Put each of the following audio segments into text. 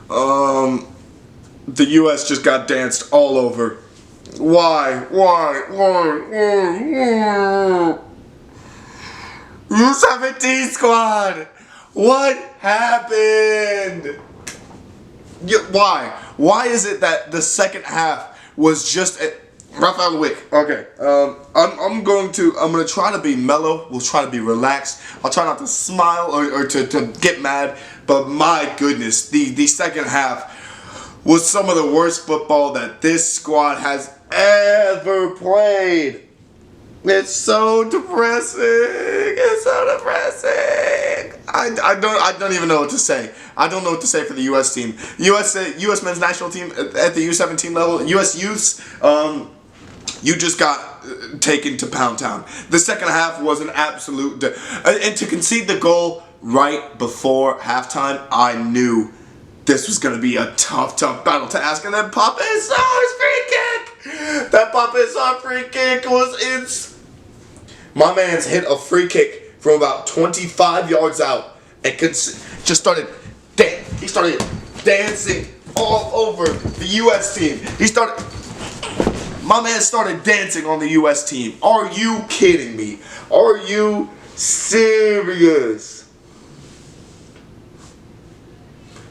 The U.S. just got danced all over. Why? U17 squad! What happened? Why? Why is it that the second half was just Rafael Wick? Okay, I'm gonna try to be mellow. We'll try to be relaxed. I'll try not to smile or to get mad. But my goodness, the second half was some of the worst football that this squad has ever played. It's so depressing. It's so depressing. I don't even know what to say. I don't know what to say for the U.S. team. U.S. men's national team at the U17 level. U.S. youths. You just got taken to Pound Town. The second half was an absolute. And to concede the goal right before halftime, I knew this was going to be a tough battle to ask. And then Pape Sarr's free kick. That Pape Sarr free kick was my man's hit a free kick from about 25 yards out and just started dancing all over the U.S. team. My man started dancing on the U.S. team. Are you kidding me? Are you serious?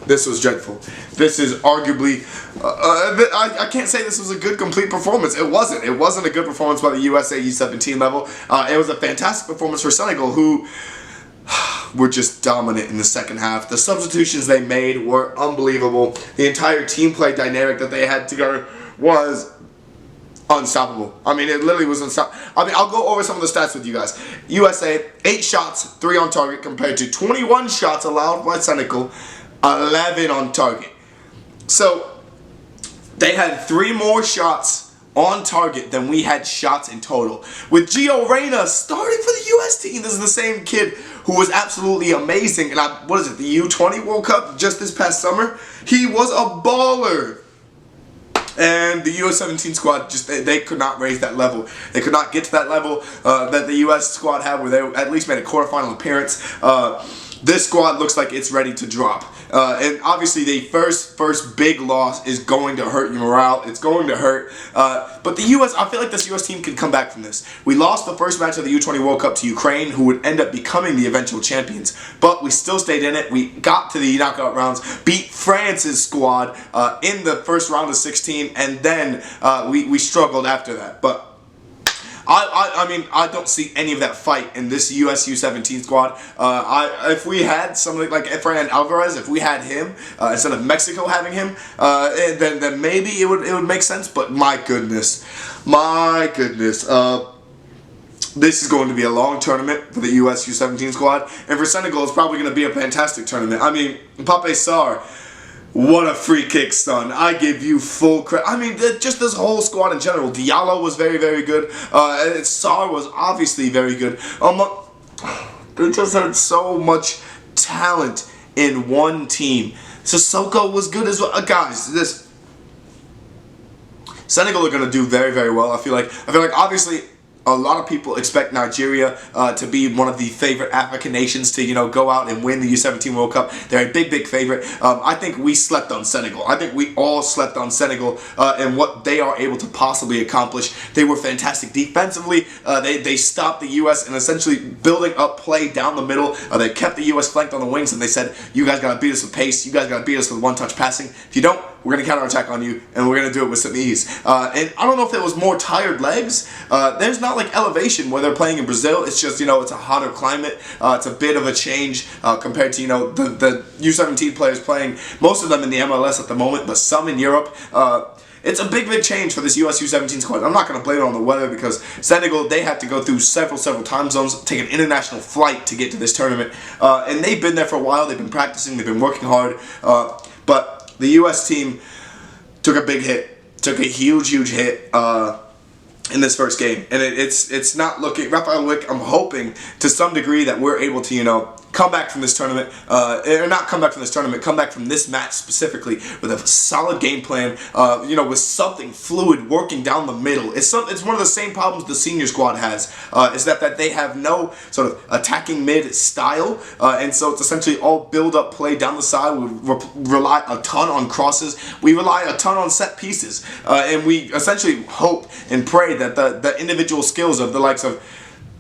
This was dreadful. This is arguably, I can't say this was a good, complete performance. It wasn't. It wasn't a good performance by the USA U17 level. It was a fantastic performance for Senegal, who were just dominant in the second half. The substitutions they made were unbelievable. The entire team play dynamic that they had together was unstoppable. I mean, it literally was unstoppable. I mean, I'll go over some of the stats with you guys. USA, 8 shots, 3 on target, compared to 21 shots allowed by Senegal, 11 on target. So they had 3 more shots on target than we had shots in total. With Gio Reyna starting for the U.S. team, this is the same kid who was absolutely amazing. And the U20 World Cup just this past summer? He was a baller. And the U.S.17 squad, they could not raise that level. They could not get to that level that the U.S. squad had, where they at least made a quarterfinal appearance. This squad looks like it's ready to drop. And obviously the first big loss is going to hurt your morale. It's going to hurt. But the U.S., I feel like this U.S. team can come back from this. We lost the first match of the U20 World Cup to Ukraine, who would end up becoming the eventual champions. But we still stayed in it. We got to the knockout rounds, beat France's squad in the first round of 16, and then we struggled after that. But I mean, I don't see any of that fight in this US U17 squad. If we had somebody like Efrain Alvarez, if we had him instead of Mexico having him, then maybe it would make sense. But my goodness, this is going to be a long tournament for the US U17 squad, and for Senegal, it's probably going to be a fantastic tournament. I mean, Pape Sarr. What a free kick stun. I give you full credit. I mean, just this whole squad in general. Diallo was very, very good. Sarr was obviously very good. They just had so much talent in one team. Sissoko was good as well. Guys, Senegal are going to do very, very well. I feel like obviously a lot of people expect Nigeria to be one of the favorite African nations to, go out and win the U17 World Cup. They're a big, big favorite. I think we slept on Senegal. I think we all slept on Senegal and what they are able to possibly accomplish. They were fantastic defensively. They stopped the U.S. and essentially building up play down the middle. They kept the U.S. flanked on the wings, and they said, you guys got to beat us with pace. You guys got to beat us with one-touch passing. If you don't, we're going to counterattack on you, and we're going to do it with some ease. And I don't know if there was more tired legs. There's not like elevation where they're playing in Brazil. It's just, it's a hotter climate. It's a bit of a change compared to, the U17 players playing, most of them in the MLS at the moment, but some in Europe. It's a big, big change for this US U17 squad. I'm not going to blame it on the weather because Senegal, they had to go through several time zones, take an international flight to get to this tournament. And they've been there for a while. They've been practicing. They've been working hard. But the U.S. team took a big hit, took a huge hit in this first game. And it's not looking, Rafael Wick, I'm hoping to some degree that we're able to, come back from this tournament, or not come back from this tournament, come back from this match specifically with a solid game plan, with something fluid working down the middle. It's one of the same problems the senior squad has, is that they have no sort of attacking mid style, and so it's essentially all build-up play down the side. We rely a ton on crosses. We rely a ton on set pieces, and we essentially hope and pray that the individual skills of the likes of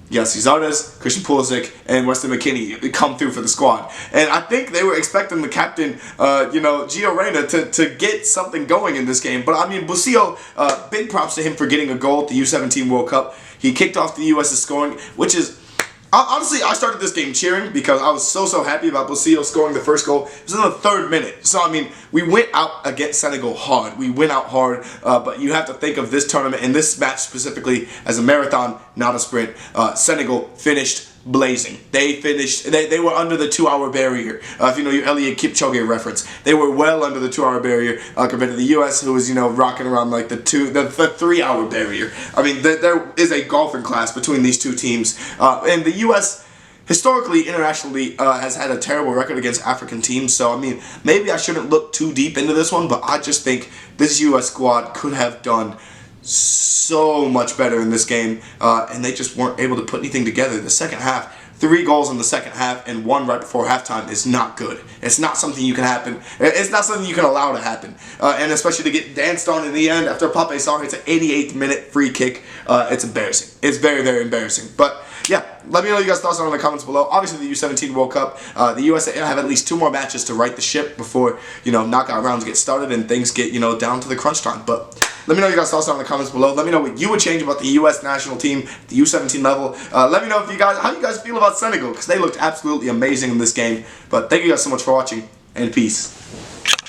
Zardes, Christian Pulisic, and Weston McKennie come through for the squad. And I think they were expecting the captain, Gio Reyna, to get something going in this game. But I mean, Busio, big props to him for getting a goal at the U17 World Cup. He kicked off the U.S.'s scoring, which is... Honestly, I started this game cheering because I was so happy about Busio scoring the first goal. It was in the 3rd minute. So, I mean, we went out against Senegal hard. We went out hard, but you have to think of this tournament and this match specifically as a marathon, not a sprint. Senegal finished blazing. They were under the 2-hour barrier. If you know your Eliud Kipchoge reference, they were well under the 2-hour barrier compared to the U.S., who was rocking around like the 3-hour barrier. I mean, there is a golfing class between these two teams, and the U.S. historically, internationally, has had a terrible record against African teams. So I mean, maybe I shouldn't look too deep into this one, but I just think this U.S. squad could have done so much better in this game, and they just weren't able to put anything together. The second half, 3 goals in the second half and 1 right before halftime is not good. It's not something you can happen. It's not something you can allow to happen, and especially to get danced on in the end after Pape Sarr hits an 88th minute free kick. It's embarrassing. It's very embarrassing. But yeah, let me know your guys' thoughts on it in the comments below. Obviously, the U17 World Cup, the USA have at least 2 more matches to right the ship before knockout rounds get started and things get down to the crunch time. But let me know your guys' thoughts on it in the comments below. Let me know what you would change about the U.S. national team, the U17 level. Let me know how you guys feel about Senegal, because they looked absolutely amazing in this game. But thank you guys so much for watching, and peace.